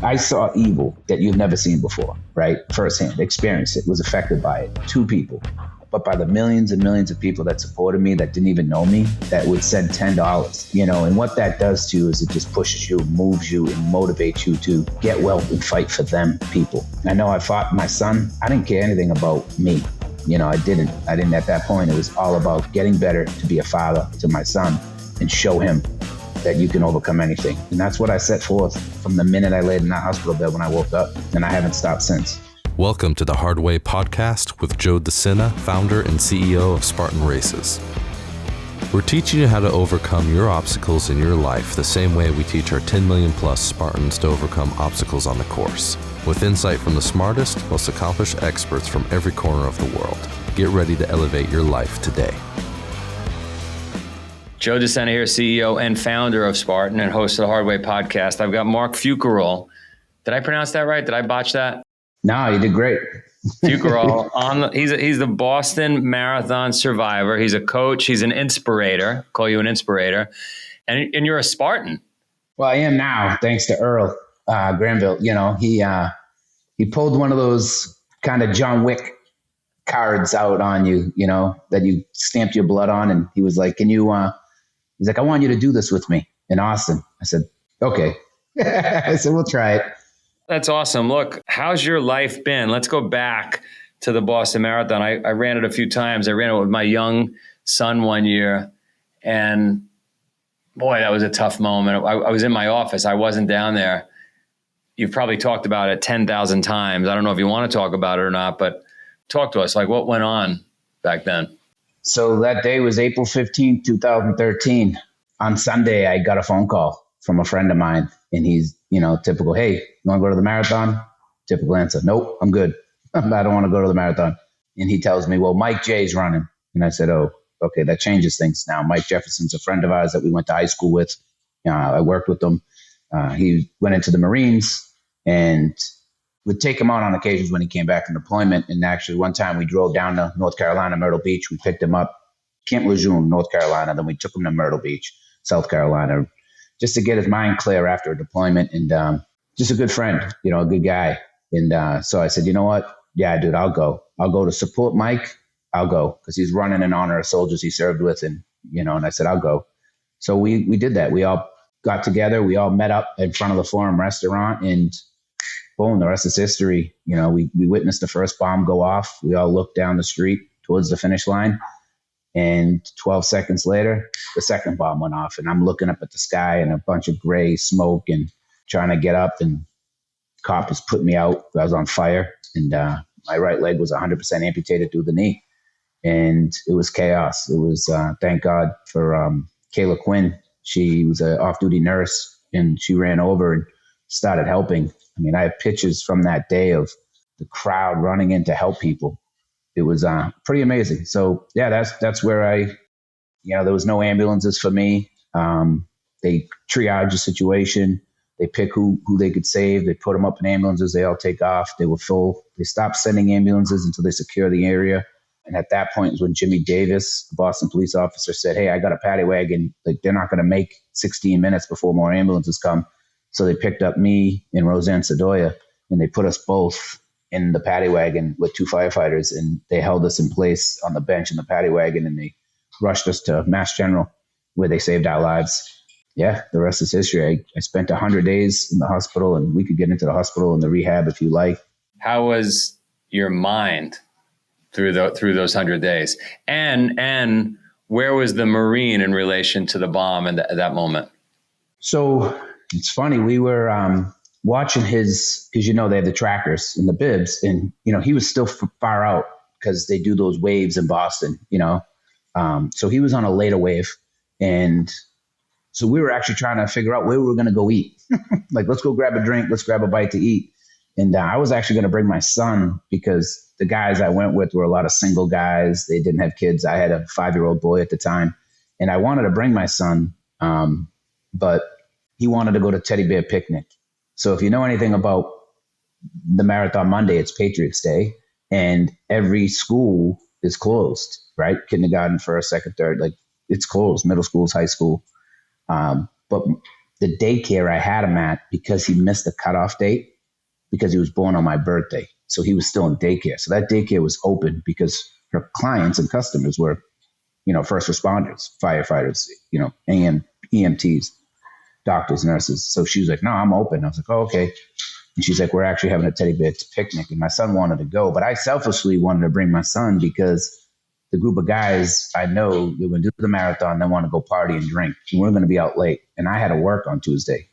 I saw evil that you've never seen before, right? Firsthand, experienced it, was affected by it. 2 people. But by the millions and millions of people that supported me, that didn't even know me, that would send $10, and what that does to you is it just pushes you, moves you, and motivates you to get well and fight for them people. I know I fought my son. I didn't care anything about me. I didn't at that point. It was all about getting better to be a father to my son and show him that you can overcome anything. And that's what I set forth from the minute I laid in that hospital bed when I woke up, and I haven't stopped since. Welcome to the Hard Way podcast with Joe Sena, founder and CEO of Spartan Races. We're teaching you how to overcome your obstacles in your life the same way we teach our 10 million plus Spartans to overcome obstacles on the course, with insight from the smartest, most accomplished experts from every corner of the world. Get ready to elevate your life today. Joe Sena here, CEO and founder of Spartan and host of the Hard Way podcast. I've got Marc Fucarile. Did I pronounce that right? Did I botch that? No, you did great. Fucarile, he's the Boston Marathon survivor. He's a coach. He's an inspirator. Call you an inspirator, and you're a Spartan. Well, I am now, thanks to Earl Granville. He pulled one of those kind of John Wick cards out on you, that you stamped your blood on, and he was like, "Can you?" He's like, "I want you to do this with me in Austin." I said, "Okay." I said, "We'll try it." That's awesome. Look, how's your life been? Let's go back to the Boston Marathon. I ran it a few times. I ran it with my young son one year. And boy, that was a tough moment. I was in my office. I wasn't down there. You've probably talked about it 10,000 times. I don't know if you want to talk about it or not, but talk to us. Like, what went on back then? So that day was April 15th, 2013. On Sunday, I got a phone call from a friend of mine, and he's, typical, "Hey, you want to go to the marathon?" Typical answer, "Nope, I'm good. I don't want to go to the marathon." And he tells me, "Well, Mike J's running." And I said, "Oh, okay, that changes things now. Mike Jefferson's a friend of ours that we went to high school with. I worked with him. He went into the Marines and would take him out on occasions when he came back from deployment. And actually one time we drove down to North Carolina, Myrtle Beach. We picked him up, Camp Lejeune, North Carolina. Then we took him to Myrtle Beach, South Carolina, just to get his mind clear after a deployment. And just a good friend, a good guy. And so I said, "You know what? Yeah, dude, I'll go. I'll go to support Mike. I'll go," because he's running in honor of soldiers he served with. And, and I said, "I'll go." So we did that. We all got together. We all met up in front of the Forum restaurant, and boom, the rest is history. We witnessed the first bomb go off. We all looked down the street towards the finish line. And 12 seconds later, the second bomb went off, and I'm looking up at the sky and a bunch of gray smoke and trying to get up, and cop has put me out. I was on fire, and my right leg was 100% amputated through the knee, and it was chaos. It was, thank God for Kayla Quinn. She was an off-duty nurse, and she ran over and started helping. I mean, I have pictures from that day of the crowd running in to help people. It was pretty amazing. So yeah, that's where there was no ambulances for me. They triage the situation. They pick who they could save. They put them up in ambulances. They all take off. They were full. They stopped sending ambulances until they secure the area. And at that point was when Jimmy Davis, the Boston police officer, said, "Hey, I got a paddy wagon. Like, they're not going to make 16 minutes before more ambulances come." So they picked up me and Roseanne Sedoya, and they put us both in the paddy wagon with 2 firefighters, and they held us in place on the bench in the paddy wagon, and they rushed us to Mass General, where they saved our lives. Yeah, the rest is history. I spent 100 days in the hospital, and we could get into the hospital and the rehab if you like. How was your mind through those 100 days? And where was the Marine in relation to the bomb at that moment? So it's funny. We were watching his, because they have the trackers and the bibs, and he was still far out because they do those waves in Boston. So he was on a later wave, and so we were actually trying to figure out where we were going to go eat. Like, let's go grab a drink, let's grab a bite to eat. And I was actually going to bring my son, because the guys I went with were a lot of single guys. They didn't have kids. I had a 5-year-old boy at the time, and I wanted to bring my son, but he wanted to go to Teddy Bear Picnic. So if you know anything about the Marathon Monday, it's Patriots Day, and every school is closed, right? Kindergarten, first, second, third, like, it's closed. Middle schools, high school. But the daycare I had him at, because he missed the cutoff date, because he was born on my birthday. So he was still in daycare. So that daycare was open because her clients and customers were, first responders, firefighters, EMTs, doctors, nurses. So she was like, no, I'm open. I was like, oh, okay. And she's like, we're actually having a teddy bear picnic. And my son wanted to go, but I selfishly wanted to bring my son because the group of guys I know, they were going to do the marathon, they want to go party and drink. And we're going to be out late. And I had to work on Tuesday.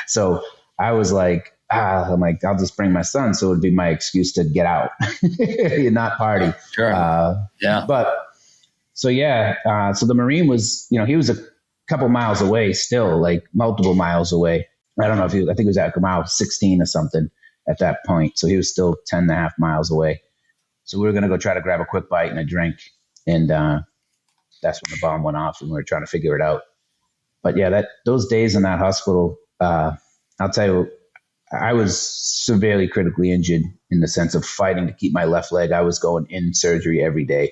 So I was like, I'm like, I'll just bring my son. So it'd be my excuse to get out, not party. Sure. Yeah. But so, so the Marine was, he was a couple miles away still, like multiple miles away. I don't know I think it was at mile 16 or something at that point. So he was still 10 and a half miles away. So we were going to go try to grab a quick bite and a drink. And that's when the bomb went off and we were trying to figure it out. But yeah, those days in that hospital, I'll tell you, I was severely critically injured in the sense of fighting to keep my left leg. I was going in surgery every day.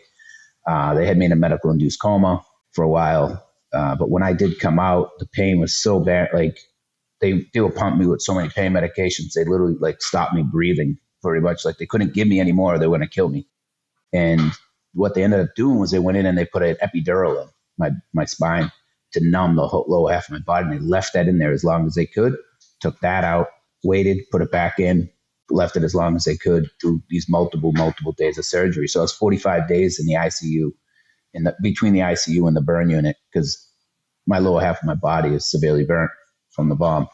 They had me in a medical induced coma for a while. But when I did come out, the pain was so bad. Like they would pump me with so many pain medications. They literally like stopped me breathing pretty much. Like they couldn't give me any more or they were going to kill me. And what they ended up doing was they went in and they put an epidural in my spine to numb the whole lower half of my body. And they left that in there as long as they could, took that out, waited, put it back in, left it as long as they could through these multiple days of surgery. So I was 45 days in the ICU, between the ICU and the burn unit, because my lower half of my body is severely burnt from the bomb.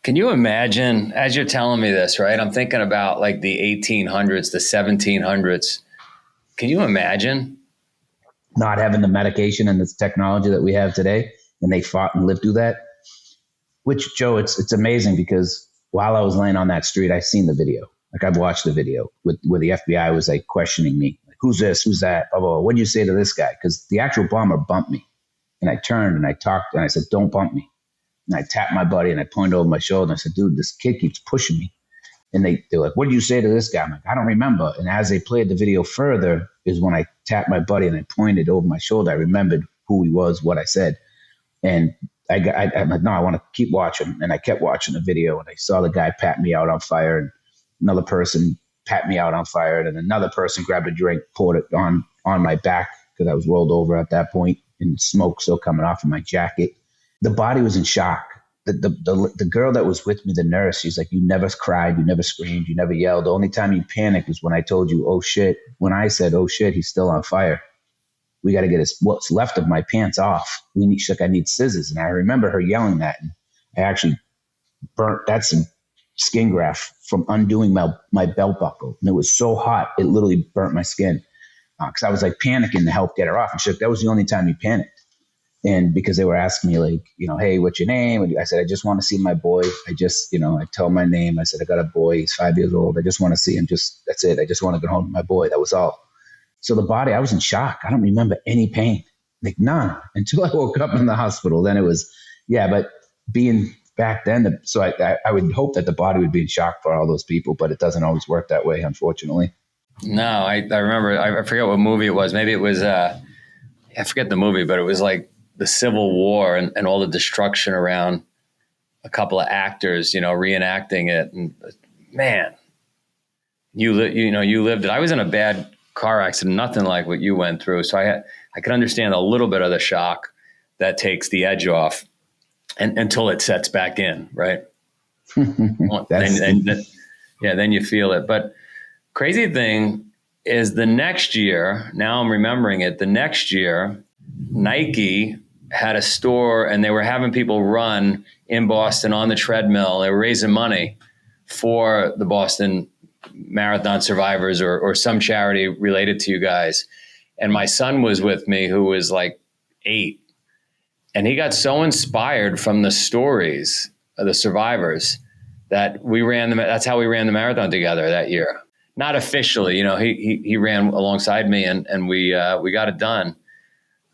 Can you imagine, as you're telling me this, right? I'm thinking about like the 1800s, the 1700s. Can you imagine not having the medication and this technology that we have today? And they fought and lived through that. Which, Joe, it's amazing because while I was laying on that street, I seen the video. Like I've watched the video where the FBI was like questioning me. Like, who's this? Who's that? Blah, blah, blah. What do you say to this guy? Because the actual bomber bumped me. And I turned and I talked and I said, don't bump me. And I tapped my buddy and I pointed over my shoulder and I said, dude, this kid keeps pushing me. And they're like, what do you say to this guy? I'm like, I don't remember. And as they played the video further is when I tapped my buddy and I pointed over my shoulder. I remembered who he was, what I said. And I'm like, no, I want to keep watching. And I kept watching the video and I saw the guy pat me out on fire and another person pat me out on fire. And then another person grabbed a drink, poured it on my back because I was rolled over at that point and smoke still coming off of my jacket. The body was in shock. The girl that was with me, the nurse, she's like, you never cried, you never screamed, you never yelled. The only time you panicked was when I told you, oh shit. When I said, oh shit, he's still on fire. We got to get what's left of my pants off. She's like, I need scissors. And I remember her yelling that. And I actually that's some skin graft from undoing my belt buckle. And it was so hot, it literally burnt my skin. Because I was like panicking to help get her off. And she's like, that was the only time you panicked. And because they were asking me like, hey, what's your name? And I said, I just want to see my boy. I tell my name. I said, I got a boy. He's 5 years old. I just want to see him. That's it. I just want to go home to my boy. That was all. So the body, I was in shock. I don't remember any pain, like none, until I woke up in the hospital. Then it was, but being back then, so I would hope that the body would be in shock for all those people, but it doesn't always work that way, unfortunately. No, I remember, I forget what movie it was. Maybe it was, I forget the movie, but it was like the Civil War and all the destruction around a couple of actors, reenacting it. And man, you lived it. I was in a bad car accident, nothing like what you went through. So I could understand a little bit of the shock that takes the edge off and until it sets back in, right? Then you feel it. But crazy thing is the next year, now I'm remembering it, the next year, Nike had a store and they were having people run in Boston on the treadmill. They were raising money for the Boston Marathon survivors or some charity related to you guys. And my son was with me, who was like 8. And he got so inspired from the stories of the survivors that that's how we ran the marathon together that year. Not officially, he ran alongside me and we got it done.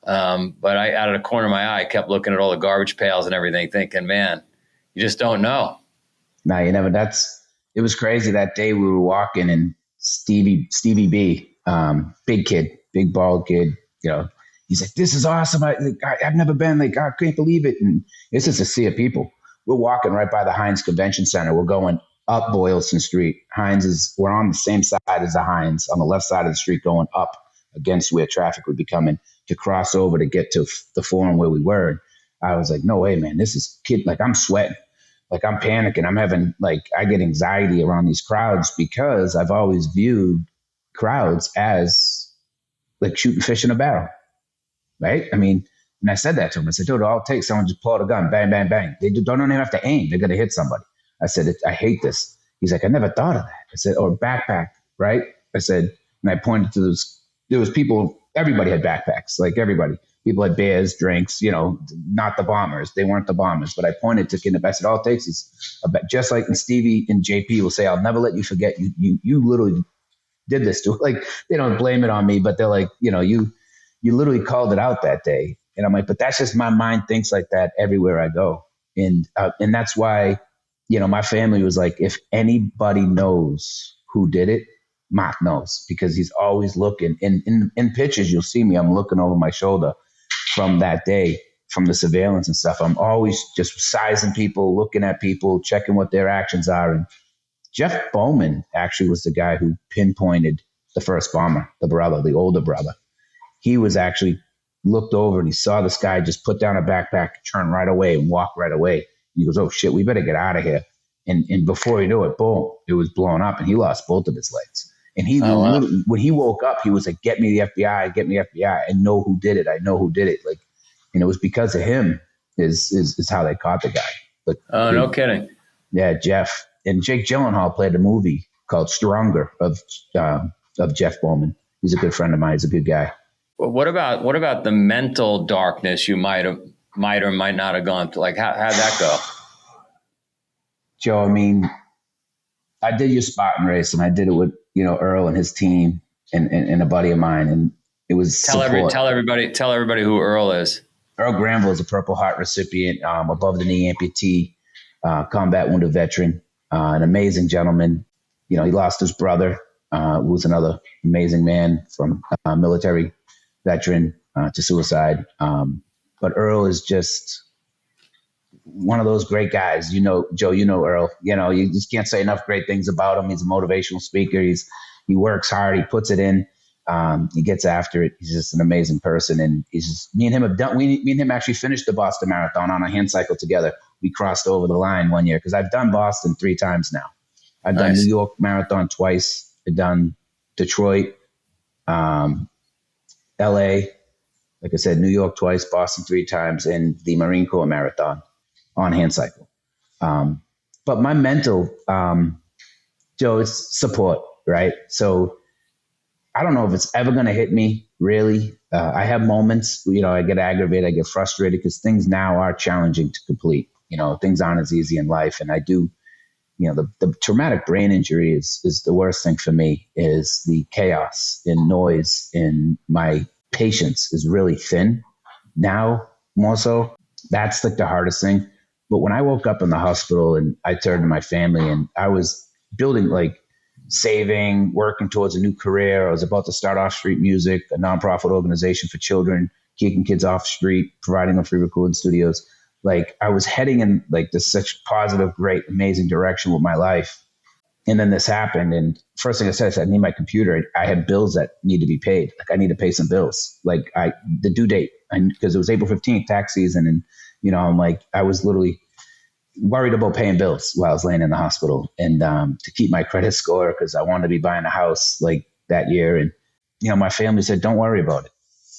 But I, out of the corner of my eye, kept looking at all the garbage pails and everything, thinking, man, you just don't know. No, you never. It was crazy that day we were walking and Stevie B, big kid, big bald kid, He's like, this is awesome. I've never been, like, I can't believe it. And it's just a sea of people. We're walking right by the Heinz Convention Center. We're going up Boylston Street. We're on the same side as the Heinz, on the left side of the street, going up against where traffic would be coming to cross over to get to the forum where we were. And I was like, no way, man, this is like, I'm sweating. Like, I'm panicking. I'm having, like, I get anxiety around these crowds because I've always viewed crowds as like shooting fish in a barrel, right? I mean, and I said that to him. I said, dude, all it takes, someone just pull out a gun, bang, bang, bang. They don't even have to aim. They're going to hit somebody. I said, I hate this. He's like, I never thought of that. I said, or backpack, right? I said, and I pointed to there was people, everybody had backpacks, like everybody. People had beers, drinks, not the bombers. They weren't the bombers. But I pointed to Kidnap. I said, all it takes is just like, and Stevie and JP will say, I'll never let you forget. You literally did this to, like, they don't blame it on me, but they're like, you literally called it out that day. And I'm like, but that's just my mind thinks like that everywhere I go. And that's why, my family was like, if anybody knows who did it, Marc knows, because he's always looking. In pictures, you'll see me, I'm looking over my shoulder from that day, from the surveillance and stuff. I'm always just sizing people, looking at people, checking what their actions are. And Jeff Bowman actually was the guy who pinpointed the first bomber, the older brother. He was actually looked over and he saw this guy just put down a backpack, turn right away and walk right away. He goes, oh shit, we better get out of here. And before he knew it, boom, it was blown up and he lost both of his legs. And when he woke up, he was like, get me the FBI, get me the FBI. I know who did it. I know who did it. Like, and it was because of him is how they caught the guy. But no kidding. Yeah, Jeff. And Jake Gyllenhaal played a movie called Stronger of Jeff Bowman. He's a good friend of mine. He's a good guy. Well, what about the mental darkness you might or might not have gone through? Like, how'd that go? Joe, I mean, I did your Spartan race and I did it with, Earl and his team and a buddy of mine. And it was tell everybody who Earl is. Earl Granville is a Purple Heart recipient, above the knee amputee, combat wounded veteran, an amazing gentleman. He lost his brother, who was another amazing man from military veteran to suicide. But Earl is just one of those great guys. Joe, Earl, you just can't say enough great things about him. He's a motivational speaker. He works hard. He puts it in. He gets after it. He's just an amazing person. And he's just, me and him actually finished the Boston Marathon on a hand cycle together. We crossed over the line one year because I've done Boston 3 times now. I've done New York Marathon twice. I've done Detroit, LA, like I said, New York twice, Boston 3 times, and the Marine Corps Marathon on hand cycle. But my mental, Joe, it's support, right? So I don't know if it's ever going to hit me, really. I have moments, I get aggravated, I get frustrated because things now are challenging to complete. Things aren't as easy in life. And I do, the traumatic brain injury is the worst thing for me, is the chaos and noise, and my patience is really thin now, more so. That's like the hardest thing. But when I woke up in the hospital and I turned to my family and I was building, like, saving, working towards a new career. I was about to start Off Street Music, a nonprofit organization for children, keeping kids off the street, providing them free recording studios. Like, I was heading in like this such positive, great, amazing direction with my life. And then this happened. And first thing I said, I need my computer. I had bills that need to be paid. Like, I need to pay some bills. Like, the due date, because it was April 15th, tax season. And, I'm like, I was literally worried about paying bills while I was laying in the hospital, and to keep my credit score, because I wanted to be buying a house like that year. And, my family said, don't worry about it.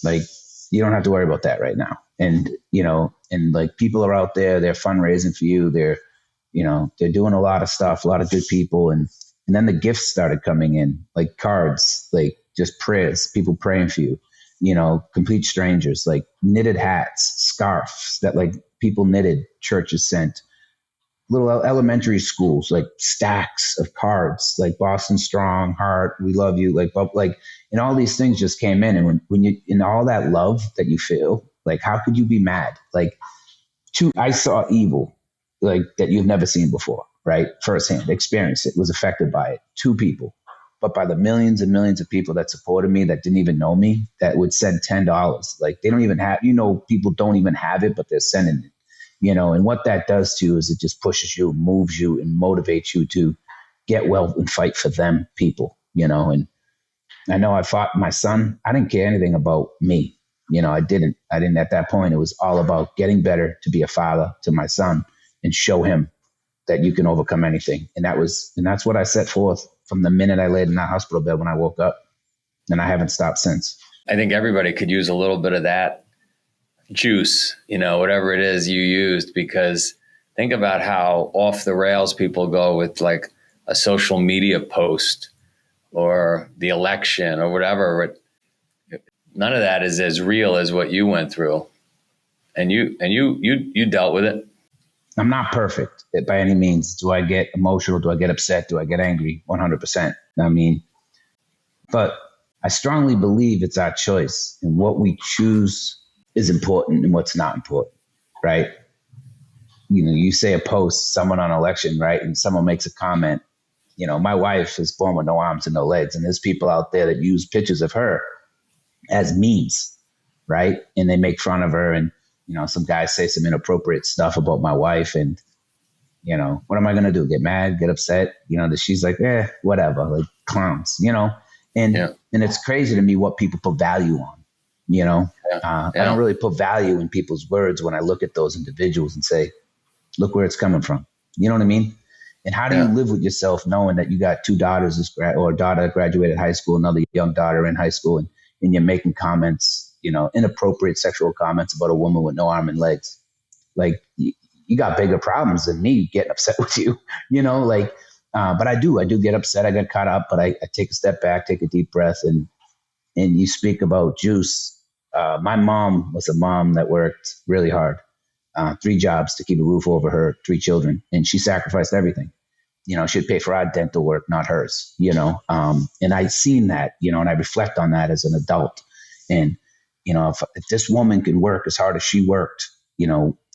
Like, you don't have to worry about that right now. And, and like, people are out there, they're fundraising for you. They're doing a lot of stuff, a lot of good people. And then the gifts started coming in, like cards, like just prayers, people praying for you, complete strangers, like knitted hats, scarves that like people knitted, churches sent, little elementary schools, like stacks of cards, like Boston Strong, Heart, we love you, like, and all these things just came in. And when you, in all that love that you feel, like, how could you be mad? Like, I saw evil, like, that you've never seen before, right? Firsthand, experienced it, was affected by it. 2 people, but by the millions and millions of people that supported me that didn't even know me, that would send $10. Like they don't even have, people don't even have it, but they're sending it, and what that does to you is it just pushes you, moves you, and motivates you to get well and fight for them people, and I know I fought my son. I didn't care anything about me. I didn't at that point. It was all about getting better to be a father to my son and show him that you can overcome anything. And that's what I set forth from the minute I laid in that hospital bed when I woke up. And I haven't stopped since. I think everybody could use a little bit of that juice, whatever it is you used, because think about how off the rails people go with like a social media post or the election or whatever. None of that is as real as what you went through. And you dealt with it. I'm not perfect by any means. Do I get emotional? Do I get upset? Do I get angry? 100%. But I strongly believe it's our choice, and what we choose is important and what's not important, right? You say a post, someone on election, right? And someone makes a comment. My wife is born with no arms and no legs, and there's people out there that use pictures of her as memes, right? And they make fun of her, and some guys say some inappropriate stuff about my wife, and what am I going to do? Get mad, get upset? That she's like, whatever, like clowns, and it's crazy to me what people put value on, I don't really put value in people's words when I look at those individuals and say, look where it's coming from. You know what I mean? And how do you live with yourself knowing that you got two daughters or a daughter that graduated high school, another young daughter in high school, and you're making comments, inappropriate sexual comments about a woman with no arm and legs? Like you got bigger problems than me getting upset with you, but I do get upset. I get caught up, but I take a step back, take a deep breath. And you speak about juice. My mom was a mom that worked really hard, 3 jobs to keep a roof over her 3 children. And she sacrificed everything. She'd pay for our dental work, not hers, and I've seen that, and I reflect on that as an adult. And, if this woman can work as hard as she worked,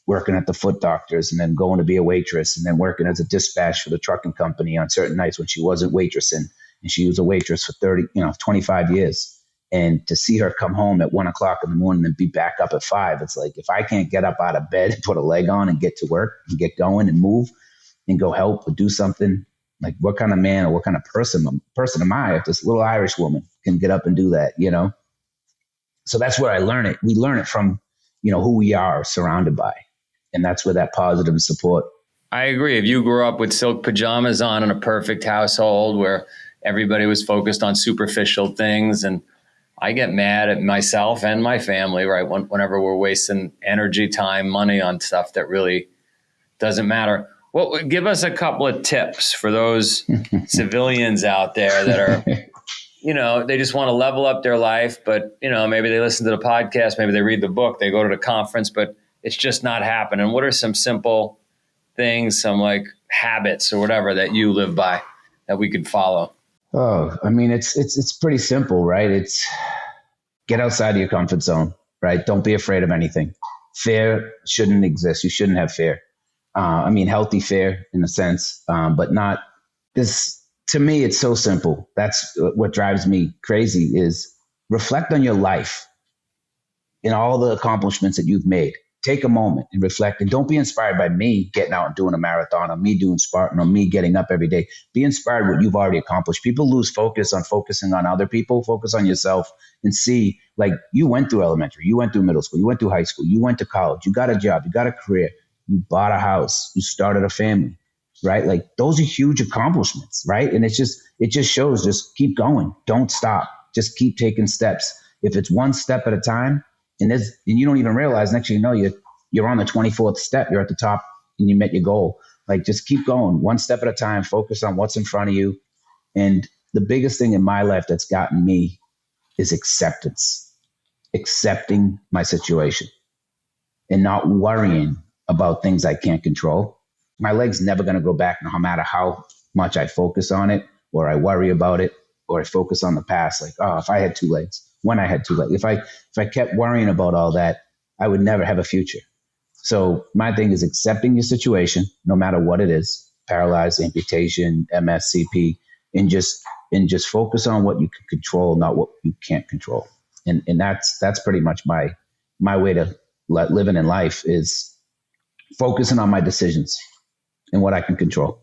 working at the foot doctors and then going to be a waitress and then working as a dispatch for the trucking company on certain nights when she wasn't waitressing, and she was a waitress for 25 years. And to see her come home at 1:00 in the morning and be back up at 5, it's like, if I can't get up out of bed and put a leg on and get to work and get going and move and go help or do something, like what kind of man or what kind of person am I if this little Irish woman can get up and do that, So that's where I learn it. We learn it from, who we are surrounded by. And that's where that positive support. I agree. If you grew up with silk pajamas on in a perfect household where everybody was focused on superficial things, and I get mad at myself and my family, right? Whenever we're wasting energy, time, money on stuff that really doesn't matter. Give us a couple of tips for those civilians out there that are, they just want to level up their life, but, maybe they listen to the podcast, maybe they read the book, they go to the conference, but it's just not happening. What are some simple things, some like habits or whatever that you live by that we could follow? Oh, I mean, it's pretty simple, right? It's get outside of your comfort zone, right? Don't be afraid of anything. Fear shouldn't exist. You shouldn't have fear. Healthy fear in a sense, but not this. To me, it's so simple. That's what drives me crazy is reflect on your life and all the accomplishments that you've made. Take a moment and reflect, and don't be inspired by me getting out and doing a marathon or me doing Spartan or me getting up every day. Be inspired what you've already accomplished. People lose focus on focusing on other people. Focus on yourself and see, like, you went through elementary, you went through middle school, you went through high school, you went to college, you got a job, you got a career, you bought a house, you started a family, right? Like, those are huge accomplishments, right? And it just shows, just keep going. Don't stop. Just keep taking steps. If it's one step at a time, and you don't even realize, next thing you know, you're on the 24th step, you're at the top and you met your goal. Like, just keep going one step at a time, focus on what's in front of you. And the biggest thing in my life that's gotten me is accepting my situation and not worrying about things I can't control. My leg's never going to go back no matter how much I focus on it or I worry about it or I focus on the past. Like, oh, if I had 2 legs, when I had 2 legs, if I kept worrying about all that, I would never have a future. So my thing is accepting your situation, no matter what it is, paralyzed, amputation, MS, CP, and just and just focus on what you can control, not what you can't control. And that's pretty much my way to living in life, is focusing on my decisions and what I can control.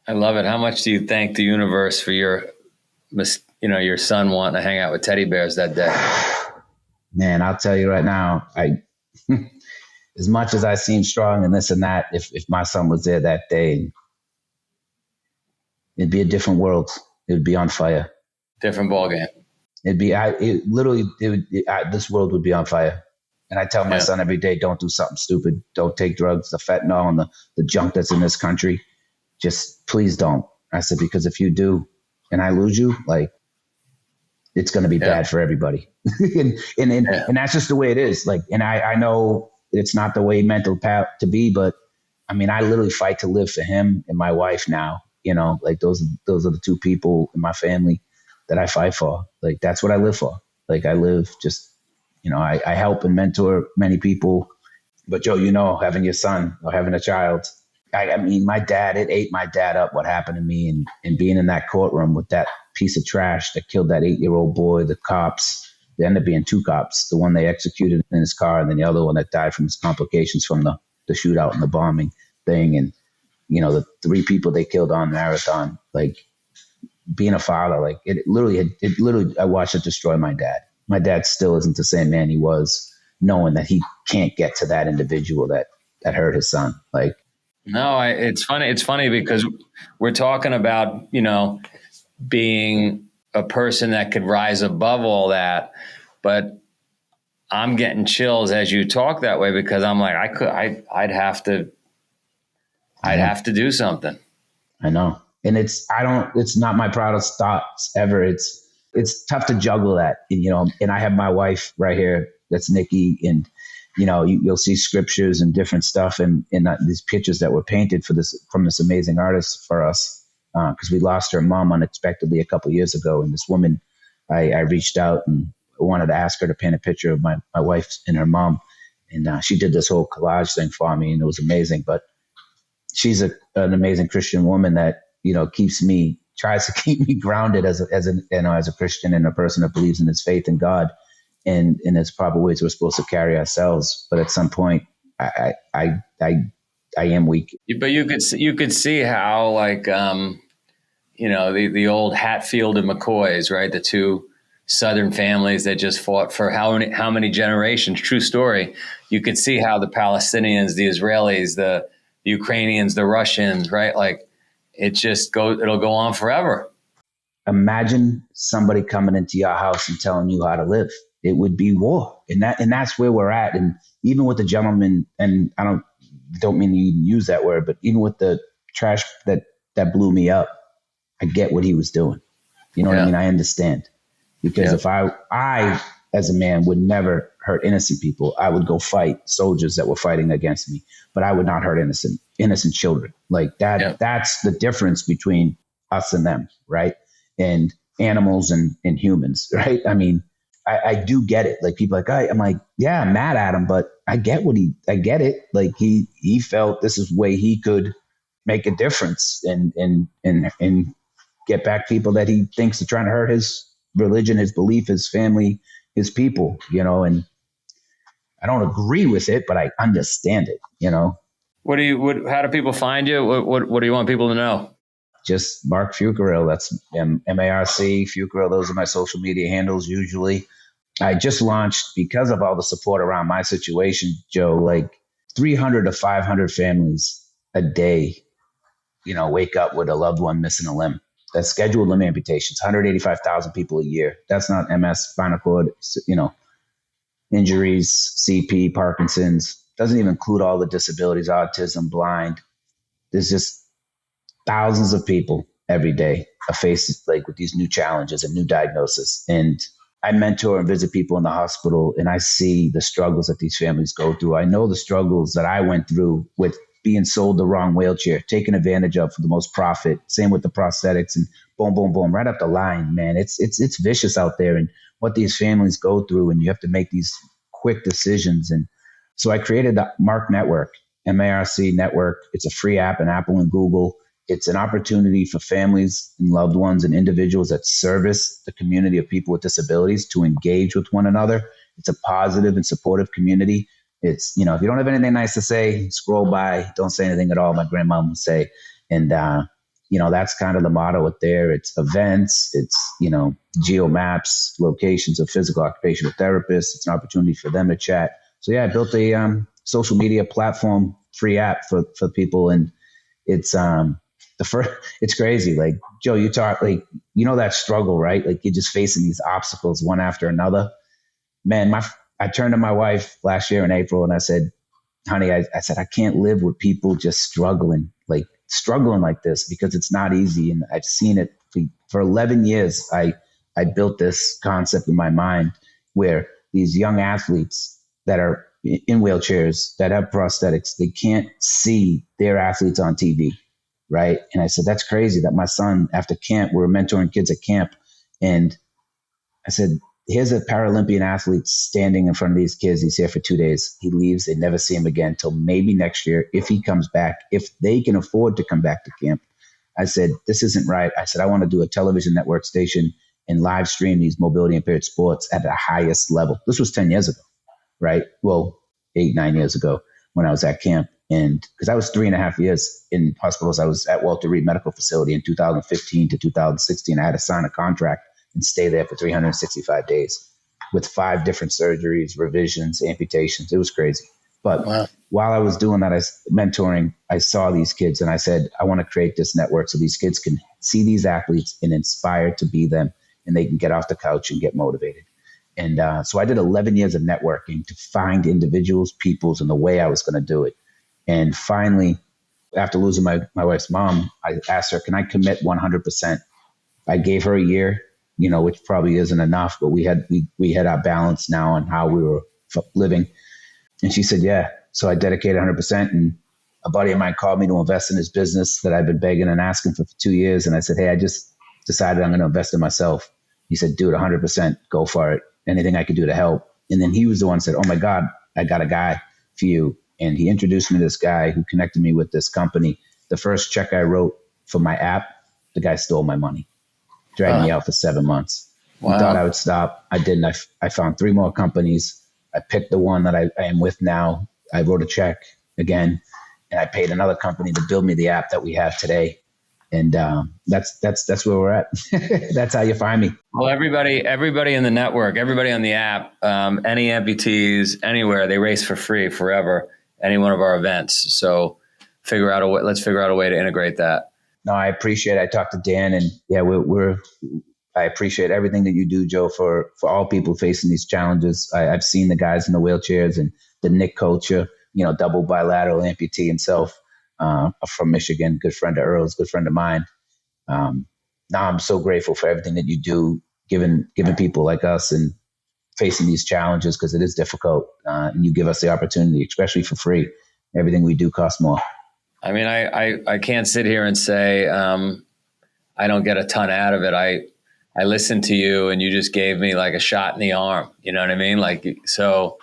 I love it. How much do you thank the universe for your son wanting to hang out with teddy bears that day? Man, I'll tell you right now, as much as I seem strong and this and that, if my son was there that day, it'd be a different world. It would be on fire. Different ballgame. This world would be on fire. And I tell my son every day, don't do something stupid. Don't take drugs, the fentanyl and the junk that's in this country. Just please don't. I said, because if you do and I lose you, like, it's going to be bad for everybody. and that's just the way it is. Like, and I know it's not the way mental to be, but I mean, I literally fight to live for him and my wife now, like those are the two people in my family that I fight for. Like, that's what I live for. Like, I live just, I help and mentor many people, but Joe, having your son or having a child, I mean, my dad, it ate my dad up what happened to me, and being in that courtroom with that piece of trash that killed that 8-year-old boy, the cops, there ended up being 2 cops, the one they executed in his car and then the other one that died from his complications from the shootout and the bombing thing. And, the 3 people they killed on Marathon, like, being a father, like it literally, I watched it destroy my dad. My dad still isn't the same man he was, knowing that he can't get to that individual that hurt his son. Like, no, it's funny. It's funny because we're talking about, being a person that could rise above all that, but I'm getting chills as you talk that way, because I'm like, I'd have to do something. I know. And it's not my proudest thoughts ever. It's tough to juggle that, and I have my wife right here. That's Nikki. And, you'll see scriptures and different stuff and these pictures that were painted from this amazing artist for us. Cause we lost her mom unexpectedly a couple of years ago. And this woman, I reached out and wanted to ask her to paint a picture of my wife and her mom. And she did this whole collage thing for me, and it was amazing. But she's an amazing Christian woman that, tries to keep me grounded as a Christian and a person that believes in his faith in God and in its proper ways we're supposed to carry ourselves. But at some point I am weak. But you could see how, like, the old Hatfield and McCoys, right? The 2 Southern families that just fought for how many generations, true story. You could see how the Palestinians, the Israelis, the Ukrainians, the Russians, right? Like, it'll go on forever. Imagine somebody coming into your house and telling you how to live. It would be war. And that's where we're at. And even with the gentleman, and I don't mean to even use that word, but even with the trash that blew me up, I get what he was doing. You know what I mean? I understand. Because if I, as a man, would never hurt innocent people, I would go fight soldiers that were fighting against me, but I would not hurt innocent children. Like that. Yeah. That's the difference between us and them, right? And animals and humans, right? I mean, I do get it. Like, people I'm like, yeah, I'm mad at him, but I get it. Like, he felt this is way he could make a difference and get back people that he thinks are trying to hurt his religion, his belief, his family, his people, and I don't agree with it, but I understand it, How do people find you? What do you want people to know? Just Marc Fucarile. That's MARC Fucarile. Those are my social media handles usually. I just launched, because of all the support around my situation, Joe, like 300 to 500 families a day, wake up with a loved one missing a limb. That's scheduled limb amputations, 185,000 people a year. That's not MS, spinal cord, injuries, CP, Parkinson's. Doesn't even include all the disabilities, autism, blind. There's just thousands of people every day are faced like with these new challenges and new diagnoses. And I mentor and visit people in the hospital, and I see the struggles that these families go through. I know the struggles that I went through with being sold the wrong wheelchair, taken advantage of for the most profit. Same with the prosthetics, and boom, boom, boom, right up the line, man. It's vicious out there, and what these families go through, and you have to make these quick decisions. And so I created the MARC Network, MARC Network. It's a free app on Apple and Google. it's an opportunity for families and loved ones and individuals that service the community of people with disabilities to engage with one another. It's a positive and supportive community. It's, if you don't have anything nice to say, scroll by, don't say anything at all, my grandma would say. And, that's kind of the motto out there. It's events, it's, geo maps, locations of physical occupational therapists. It's an opportunity for them to chat. So yeah, I built a social media platform, free app for people. And it's it's crazy. Like, Joe, you talk, like, that struggle, right? Like, you're just facing these obstacles one after another. Man, I turned to my wife last year in April and I said, honey, I said, I can't live with people just struggling like this, because it's not easy. And I've seen it for 11 years. I built this concept in my mind where these young athletes that are in wheelchairs, that have prosthetics, they can't see their athletes on TV. Right. And I said, that's crazy that my son, after camp, we were mentoring kids at camp. And I said, here's a Paralympian athlete standing in front of these kids. He's here for 2 days. He leaves. They never see him again until maybe next year, if he comes back, if they can afford to come back to camp. I said, this isn't right. I said, I want to do a television network station and live stream these mobility impaired sports at the highest level. This was 10 years ago, right? Well, 8-9 years ago when I was at camp. And because I was 3.5 years in hospitals, I was at Walter Reed Medical Facility in 2015 to 2016. I had to sign a contract and stay there for 365 days with 5 different surgeries, revisions, amputations. It was crazy. But wow. While I was doing that, mentoring, I saw these kids and I said, I want to create this network so these kids can see these athletes and inspire to be them, and they can get off the couch and get motivated. And so I did 11 years of networking to find individuals, peoples, and the way I was going to do it. And finally, after losing my wife's mom, I asked her, can I commit 100%? I gave her a year, which probably isn't enough, but we had our balance now on how we were living. And she said, yeah. So I dedicated 100%. And a buddy of mine called me to invest in his business that I've been begging and asking for 2 years. And I said, hey, I just decided I'm going to invest in myself. He said, dude, 100%, go for it. Anything I could do to help. And then he was the one who said, oh my God, I got a guy for you. And he introduced me to this guy who connected me with this company. The first check I wrote for my app, the guy stole my money, dragged me out for 7 months. Wow. He thought I would stop. I didn't. I found 3 more companies. I picked the one that I am with now. I wrote a check again, and I paid another company to build me the app that we have today. And that's where we're at. That's how you find me. Well, everybody in the network, everybody on the app, any amputees, anywhere, they race for free forever. Any one of our events. So let's figure out a way to integrate that. No, I appreciate it. I talked to Dan, and yeah, I appreciate everything that you do, Joe, for all people facing these challenges. I've seen the guys in the wheelchairs and the Nick Culture, double bilateral amputee himself, from Michigan, good friend of Earl's, good friend of mine. Now I'm so grateful for everything that you do, giving people like us and facing these challenges, because it is difficult, and you give us the opportunity, especially for free. Everything we do costs more. I mean, I can't sit here and say I don't get a ton out of it. I listened to you and you just gave me like a shot in the arm. You know what I mean? Like, so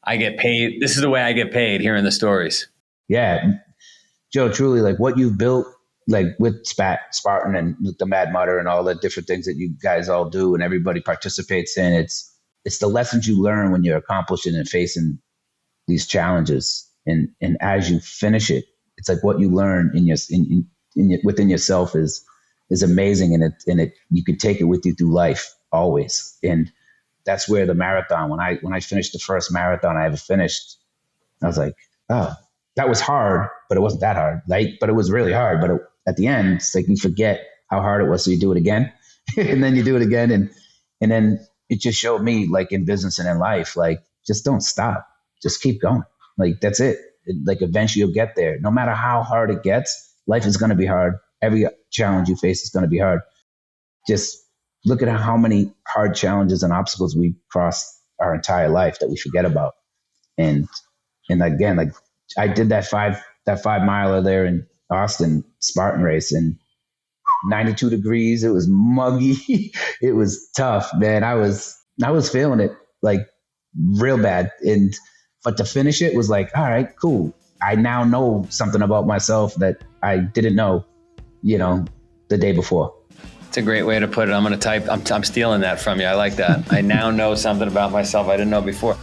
I get paid. This is the way I get paid, hearing the stories. Yeah, Joe, truly, like what you've built, like with Spartan and the Mad Mutter and all the different things that you guys all do and everybody participates in, it's the lessons you learn when you're accomplishing and facing these challenges. And as you finish it, it's like what you learn within yourself is amazing. And it you can take it with you through life always. And that's where the marathon, when I finished the first marathon I ever finished, I was like, oh, that was hard, but it wasn't that hard. But it was really hard. But at the end, it's like you forget how hard it was. So you do it again and then you do it again. And then it just showed me, like in business and in life, like just don't stop, just keep going. Like that's it. Like eventually you'll get there. No matter how hard it gets, life is going to be hard. Every challenge you face is going to be hard. Just look at how many hard challenges and obstacles we crossed our entire life that we forget about. And again, like I did that 5 miler there in Austin Spartan race, and 92 degrees. It was muggy. It was tough, man. I was feeling it like real bad. But to finish it was like, all right, cool. I now know something about myself that I didn't know. the day before. It's a great way to put it. I'm going to type. I'm stealing that from you. I like that. I now know something about myself I didn't know before.